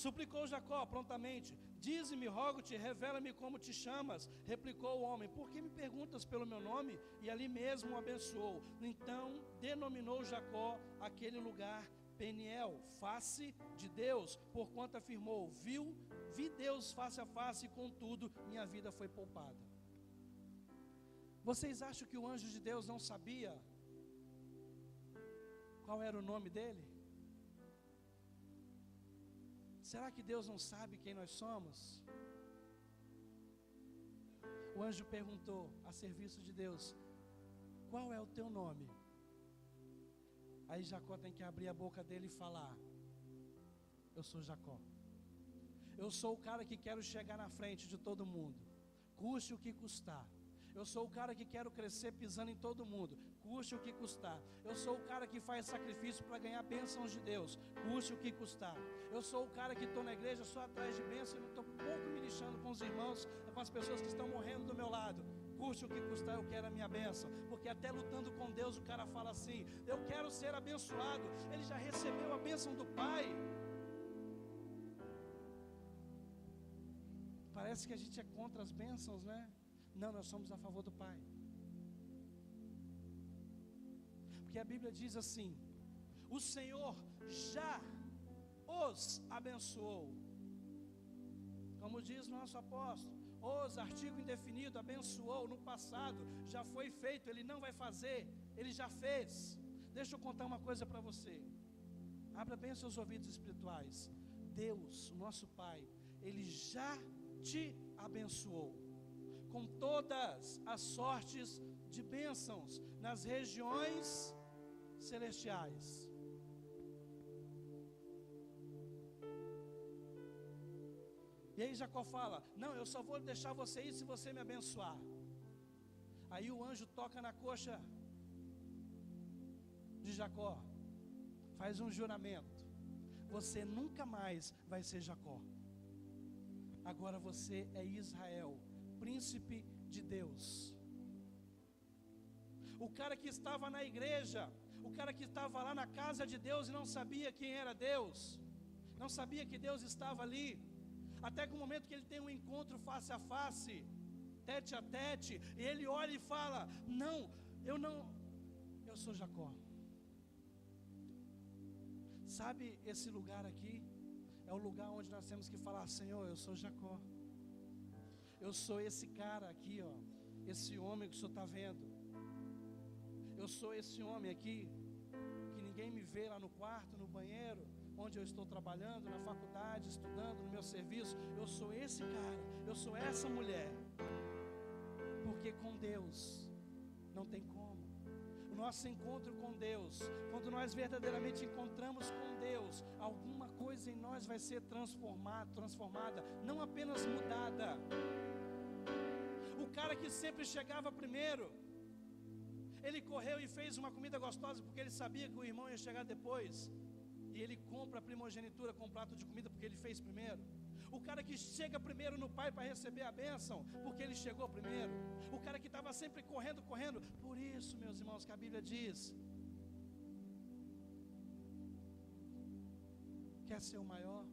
Suplicou Jacó prontamente, dize-me, rogo-te, revela-me como te chamas. Replicou o homem, por que me perguntas pelo meu nome? E ali mesmo o abençoou. Então denominou Jacó aquele lugar Peniel, face de Deus, porquanto afirmou, vi Deus face a face e contudo minha vida foi poupada. Vocês acham que o anjo de Deus não sabia qual era o nome dele? Será que Deus não sabe quem nós somos? O anjo perguntou a serviço de Deus, qual é o teu nome? Aí Jacó tem que abrir a boca dele e falar, eu sou Jacó. Eu sou o cara que quero chegar na frente de todo mundo, custe o que custar. Eu sou o cara que quero crescer pisando em todo mundo, custe o que custar. Eu sou o cara que faz sacrifício para ganhar bênçãos de Deus, custe o que custar. Eu sou o cara que estou na igreja só atrás de bênção e não estou pouco me lixando com os irmãos, com as pessoas que estão morrendo do meu lado. Custe o que custar, eu quero a minha bênção. Porque até lutando com Deus o cara fala assim, eu quero ser abençoado. Ele já recebeu a bênção do Pai. Parece que a gente é contra as bênçãos, né? Não, nós somos a favor do Pai. Porque a Bíblia diz assim, o Senhor já os abençoou. Como diz nosso apóstolo, os, artigo indefinido, abençoou no passado, já foi feito, ele não vai fazer, ele já fez. Deixa eu contar uma coisa para você. Abra bem seus ouvidos espirituais. Deus, o nosso Pai, ele já te abençoou com todas as sortes de bênçãos nas regiões celestiais. E aí Jacó fala, não, eu só vou deixar você ir se você me abençoar. Aí o anjo toca na coxa de Jacó, faz um juramento, você nunca mais vai ser Jacó, agora você é Israel, príncipe de Deus. o cara que estava na igreja, o cara que estava lá na casa de Deus e não sabia quem era Deus, não sabia que Deus estava ali, até que o momento que ele tem um encontro face a face, tete a tete, e ele olha e fala: não, eu sou Jacó. Sabe, esse lugar aqui é o lugar onde nós temos que falar: Senhor, eu sou Jacó, eu sou esse cara aqui, ó, esse homem que o Senhor está vendo, eu sou esse homem aqui, que ninguém me vê lá no quarto, no banheiro, onde eu estou trabalhando, na faculdade, estudando, no meu serviço. Eu sou esse cara, eu sou essa mulher, porque com Deus não tem como. O nosso encontro com Deus, quando nós verdadeiramente encontramos com Deus, alguma coisa em nós vai ser transformada, não apenas mudada. O cara que sempre chegava primeiro, ele correu e fez uma comida gostosa, porque ele sabia que o irmão ia chegar depois, e ele compra a primogenitura com um prato de comida, porque ele fez primeiro. O cara que chega primeiro no pai para receber a bênção, porque ele chegou primeiro. O cara que estava sempre correndo. Por isso, meus irmãos, que a Bíblia diz: quer ser o maior?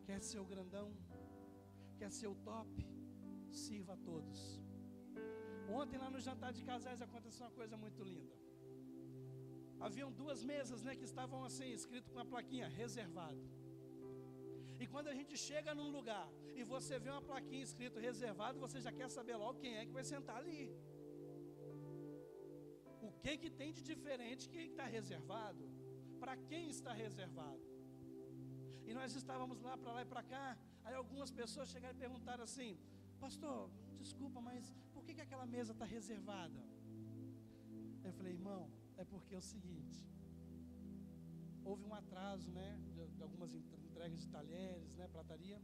Quer ser o grandão? Quer ser o top? Sirva a todos. Ontem lá no jantar de casais aconteceu uma coisa muito linda. Haviam 2 mesas, né, que estavam assim, escrito com a plaquinha: reservado. E quando a gente chega num lugar e você vê uma plaquinha escrito reservado, você já quer saber logo quem é que vai sentar ali. O que tem de diferente que está reservado? Para quem está reservado? E nós estávamos lá e para cá. Aí algumas pessoas chegaram e perguntaram assim: pastor, desculpa, mas por que aquela mesa está reservada? Eu falei: irmão, é porque é o seguinte, houve um atraso, né, de algumas entregas de talheres, né, prataria.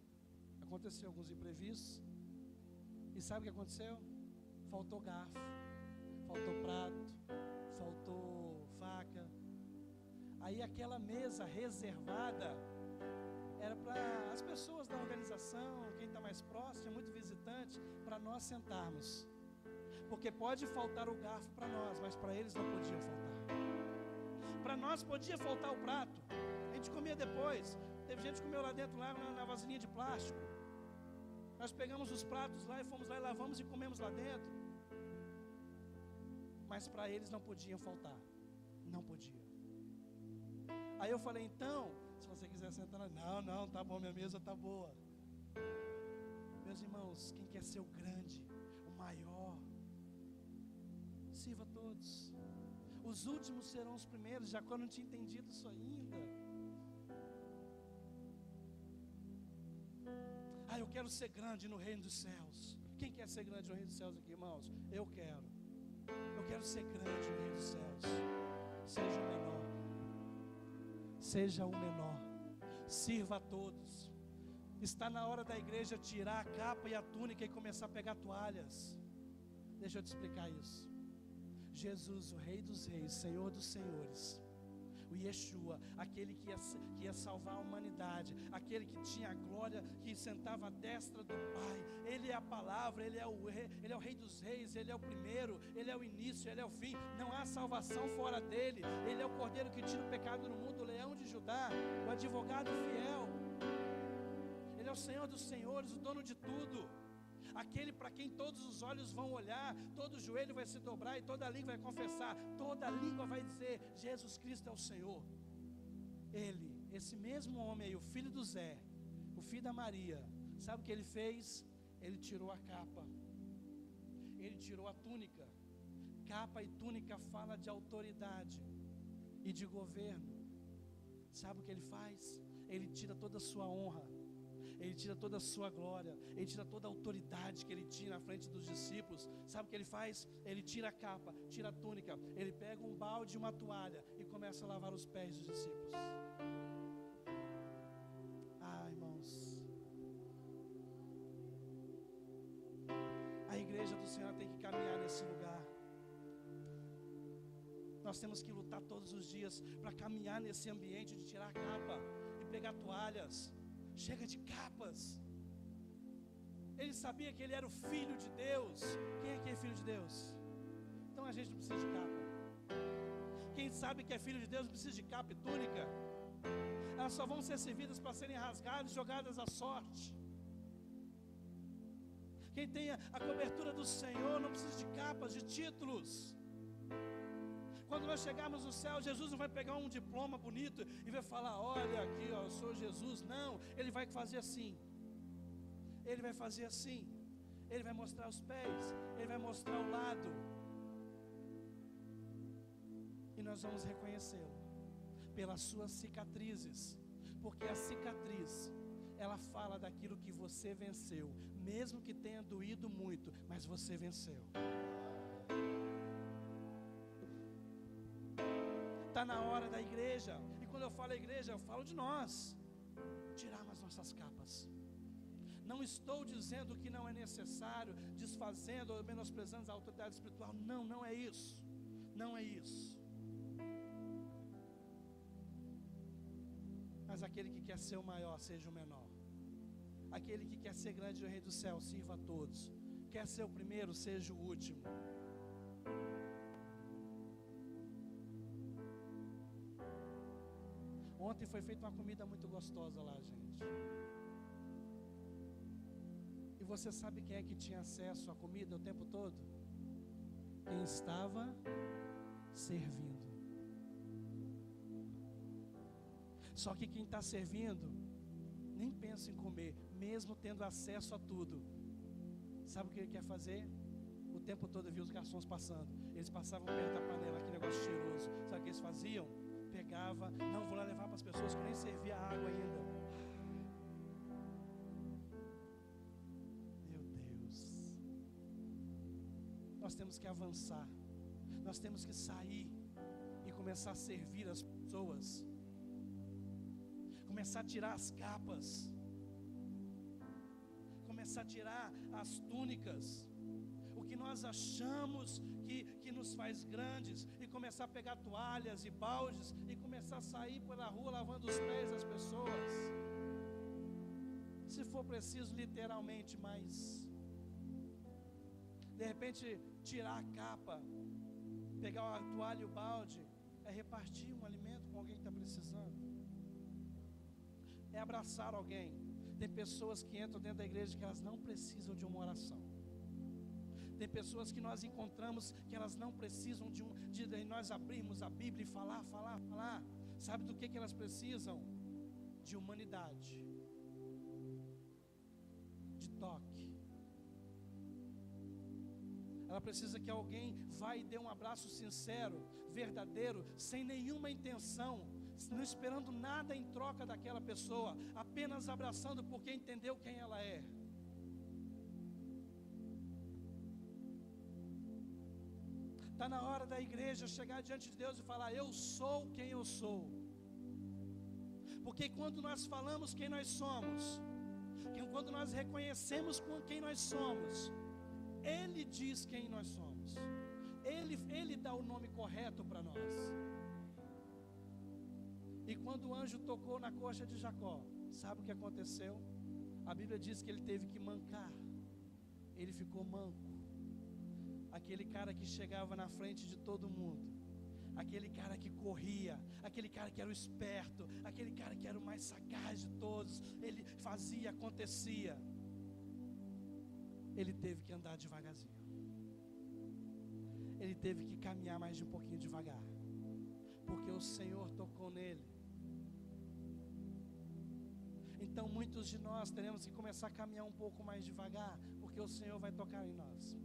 Aconteceu alguns imprevistos. E sabe o que aconteceu? Faltou garfo, faltou prato, faltou faca. Aí aquela mesa reservada era para as pessoas da organização, quem está mais próximo, tinha muito visitante, para nós sentarmos. Porque pode faltar o garfo para nós, mas para eles não podia faltar. Para nós podia faltar o prato, a gente comia depois. Teve gente que comeu lá dentro, lá na vasilhinha de plástico. Nós pegamos os pratos lá e fomos lá e lavamos e comemos lá dentro. Mas para eles não podia faltar. Não podia. Aí eu falei: então, se você quiser sentar lá, não, tá bom, minha mesa tá boa. Meus irmãos, quem quer ser o grande, o maior, sirva a todos. Os últimos serão os primeiros. Jacó não tinha entendido isso ainda. Eu quero ser grande no reino dos céus. Quem quer ser grande no reino dos céus aqui, irmãos? Eu quero ser grande no reino dos céus. Seja o menor. Seja o menor. Sirva a todos. Está na hora da igreja tirar a capa e a túnica e começar a pegar toalhas. Deixa eu te explicar isso. Jesus, o Rei dos Reis, Senhor dos Senhores, o Yeshua, aquele que ia salvar a humanidade, aquele que tinha a glória, que sentava à destra do Pai. Ele é a palavra, Ele é o Rei dos Reis, Ele é o primeiro, Ele é o início, Ele é o fim. Não há salvação fora dEle. Ele é o Cordeiro que tira o pecado do mundo, o Leão de Judá, o advogado fiel. Ele é o Senhor dos Senhores, o dono de tudo. Aquele para quem todos os olhos vão olhar, todo joelho vai se dobrar e toda língua vai confessar, toda língua vai dizer: Jesus Cristo é o Senhor. Ele, esse mesmo homem aí, o filho do Zé, o filho da Maria, sabe o que ele fez? Ele tirou a capa, ele tirou a túnica. Capa e túnica fala de autoridade e de governo. Sabe o que ele faz? Ele tira toda a sua honra, ele tira toda a sua glória, ele tira toda a autoridade que ele tinha na frente dos discípulos. Sabe o que ele faz? Ele tira a capa, tira a túnica, ele pega um balde e uma toalha e começa a lavar os pés dos discípulos. Irmãos, a igreja do Senhor tem que caminhar nesse lugar. Nós temos que lutar todos os dias para caminhar nesse ambiente de tirar a capa e pegar toalhas. Chega de capas. Ele sabia que ele era o Filho de Deus. Quem é que é Filho de Deus? Então a gente não precisa de capa. Quem sabe que é filho de Deus não precisa de capa e túnica. Elas só vão ser servidas para serem rasgadas e jogadas à sorte. Quem tem a cobertura do Senhor não precisa de capas, de títulos. Quando nós chegarmos no céu, Jesus não vai pegar um diploma bonito e vai falar: olha aqui, ó, eu sou Jesus. Não, Ele vai fazer assim. Ele vai fazer assim. Ele vai mostrar os pés, Ele vai mostrar o lado. E nós vamos reconhecê-lo pelas suas cicatrizes, porque a cicatriz, ela fala daquilo que você venceu, mesmo que tenha doído muito, mas você venceu. Está na hora da igreja, e quando eu falo igreja, eu falo de nós, tirarmos as nossas capas. Não estou dizendo que não é necessário, desfazendo ou menosprezando a autoridade espiritual. Não, não é isso. Não é isso. Mas aquele que quer ser o maior, seja o menor. Aquele que quer ser grande no reino do céu, sirva a todos. Quer ser o primeiro, seja o último. Ontem foi feita uma comida muito gostosa lá, gente. E você sabe quem é que tinha acesso à comida o tempo todo? Quem estava servindo. Só que quem está servindo nem pensa em comer, mesmo tendo acesso a tudo. Sabe o que ele quer fazer? O tempo todo viu os garçons passando. Eles passavam perto da panela, aquele negócio cheiroso. Sabe o que eles faziam? Pegava, não, vou lá levar para as pessoas que eu nem servia água ainda. Meu Deus. Nós temos que avançar. Nós temos que sair e começar a servir as pessoas. Começar a tirar as capas. Começar a tirar as túnicas. O que nós achamos que nos faz grandes, e começar a pegar toalhas e baldes e começar a sair pela rua lavando os pés das pessoas. Se for preciso, literalmente, mas de repente tirar a capa, pegar a toalha e o balde, é repartir um alimento com alguém que está precisando, é abraçar alguém. Tem pessoas que entram dentro da igreja que elas não precisam de uma oração. Tem pessoas que nós encontramos que elas não precisam de nós abrirmos a Bíblia e falar. Sabe do que elas precisam? De humanidade, de toque. Ela precisa que alguém vá e dê um abraço sincero, verdadeiro, sem nenhuma intenção, não esperando nada em troca daquela pessoa, apenas abraçando porque entendeu quem ela é. Está na hora da igreja chegar diante de Deus e falar: eu sou quem eu sou. Porque quando nós falamos quem nós somos, quando nós reconhecemos com quem nós somos, Ele diz quem nós somos. Ele dá o nome correto para nós. E quando o anjo tocou na coxa de Jacó, sabe o que aconteceu? A Bíblia diz que ele teve que mancar. Ele ficou manco. Aquele cara que chegava na frente de todo mundo, aquele cara que corria, aquele cara que era o esperto, aquele cara que era o mais sagaz de todos, ele fazia, acontecia. Ele teve que andar devagarzinho. Ele teve que caminhar mais de um pouquinho devagar, porque o Senhor tocou nele. Então muitos de nós teremos que começar a caminhar um pouco mais devagar, porque o Senhor vai tocar em nós.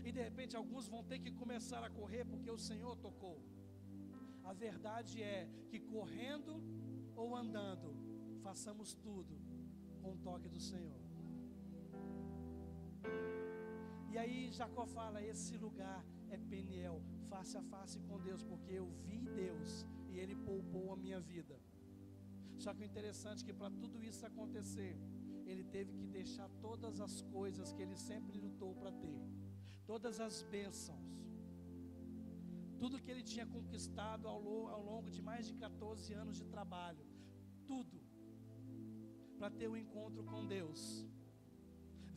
E de repente alguns vão ter que começar a correr porque o Senhor tocou. A verdade é que correndo ou andando, façamos tudo com o toque do Senhor. E aí Jacó fala: esse lugar é Peniel, face a face com Deus, porque eu vi Deus e Ele poupou a minha vida. Só que o interessante é que para tudo isso acontecer, ele teve que deixar todas as coisas que ele sempre lutou para ter, todas as bênçãos, tudo que ele tinha conquistado ao longo de mais de 14 anos de trabalho, tudo, para ter um encontro com Deus,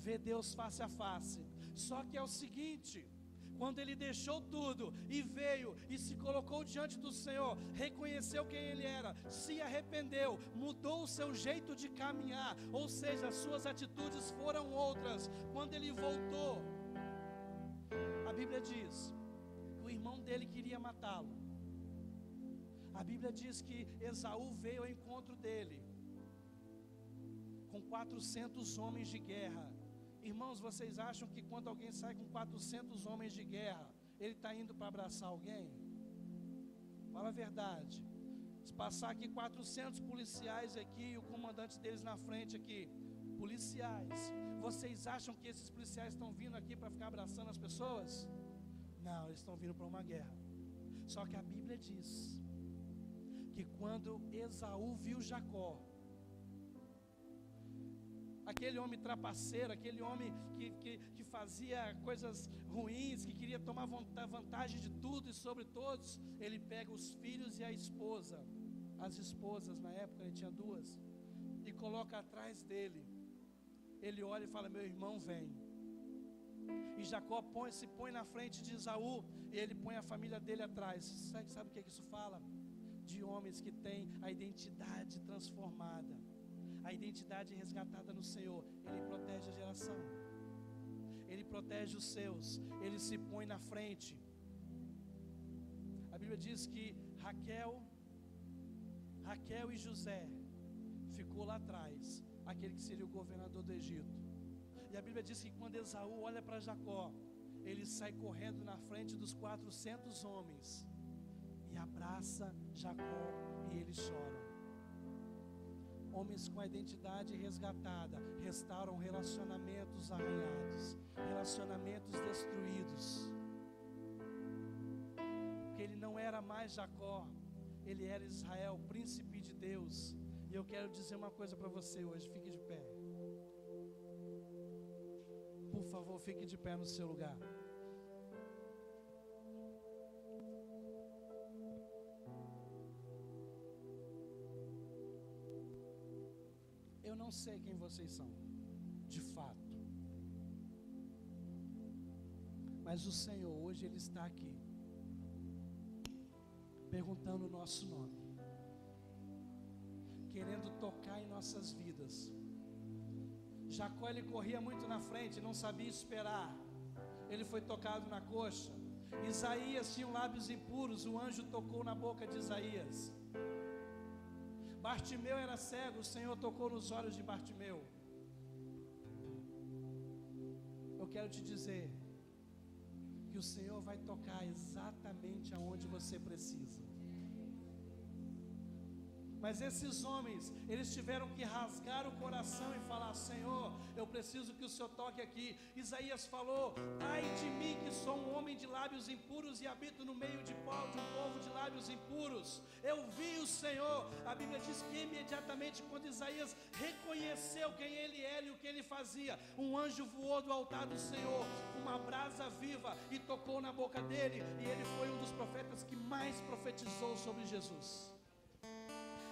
ver Deus face a face. Só que é o seguinte: quando ele deixou tudo e veio e se colocou diante do Senhor, reconheceu quem ele era, se arrependeu, mudou o seu jeito de caminhar, ou seja, as suas atitudes foram outras. Quando ele voltou, a Bíblia diz que o irmão dele queria matá-lo. A Bíblia diz que Esaú veio ao encontro dele com 400 homens de guerra. Irmãos, vocês acham que quando alguém sai com 400 homens de guerra, ele está indo para abraçar alguém? Fala a verdade. Se passar aqui 400 policiais aqui, e o comandante deles na frente aqui, policiais, vocês acham que esses policiais estão vindo aqui para ficar abraçando as pessoas? Não, eles estão vindo para uma guerra. Só que a Bíblia diz que quando Esaú viu Jacó, aquele homem trapaceiro, aquele homem que fazia coisas ruins, que queria tomar vantagem de tudo e sobre todos, ele pega os filhos e a esposa, as esposas na época ele tinha duas, e coloca atrás dele. Ele olha e fala: meu irmão vem. E Jacó se põe na frente de Esaú, e ele põe a família dele atrás. Sabe o que isso fala? De homens que têm a identidade transformada, a identidade resgatada no Senhor. Ele protege a geração, ele protege os seus, ele se põe na frente. A Bíblia diz que Raquel e José ficou lá atrás, aquele que seria o governador do Egito. E a Bíblia diz que quando Esaú olha para Jacó, ele sai correndo na frente dos 400 homens e abraça Jacó, e eles choram. Homens com a identidade resgatada restauram relacionamentos arranhados, relacionamentos destruídos. Porque ele não era mais Jacó, ele era Israel, príncipe de Deus. E eu quero dizer uma coisa para você hoje, fique de pé. Por favor, fique de pé no seu lugar. Eu não sei quem vocês são, de fato. Mas o Senhor hoje Ele está aqui, perguntando o nosso nome, querendo tocar em nossas vidas. Jacó, ele corria muito na frente, não sabia esperar. Ele foi tocado na coxa. Isaías tinha lábios impuros, o anjo tocou na boca de Isaías. Bartimeu era cego, o Senhor tocou nos olhos de Bartimeu. Eu quero te dizer que o Senhor vai tocar exatamente aonde você precisa. Mas esses homens, eles tiveram que rasgar o coração e falar: Senhor, eu preciso que o Senhor toque aqui. Isaías falou: ai de mim que sou um homem de lábios impuros e habito no meio de um povo de lábios impuros. Eu vi o Senhor. A Bíblia diz que imediatamente quando Isaías reconheceu quem ele era e o que ele fazia, um anjo voou do altar do Senhor, uma brasa viva, e tocou na boca dele, e ele foi um dos profetas que mais profetizou sobre Jesus.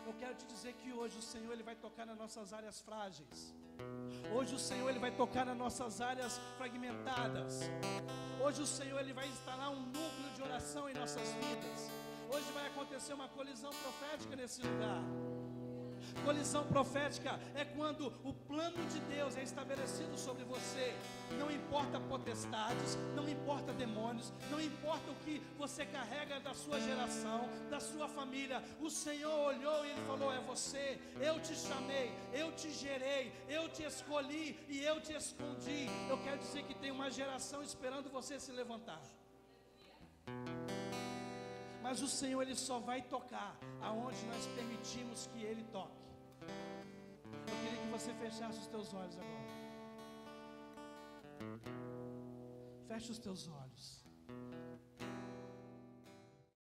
Eu quero te dizer que hoje o Senhor Ele vai tocar nas nossas áreas frágeis. Hoje o Senhor Ele vai tocar nas nossas áreas fragmentadas. Hoje o Senhor Ele vai instalar um núcleo de oração em nossas vidas. Hoje vai acontecer uma colisão profética nesse lugar. Colisão profética é quando o plano de Deus é estabelecido sobre você. Não importa potestades, não importa demônios, não importa o que você carrega da sua geração, da sua família. O Senhor olhou e Ele falou: é você, eu te chamei, eu te gerei, eu te escolhi e eu te escondi. Eu quero dizer que tem uma geração esperando você se levantar. Mas o Senhor Ele só vai tocar aonde nós permitimos que Ele toque. Eu queria que você fechasse os teus olhos agora. Feche os teus olhos.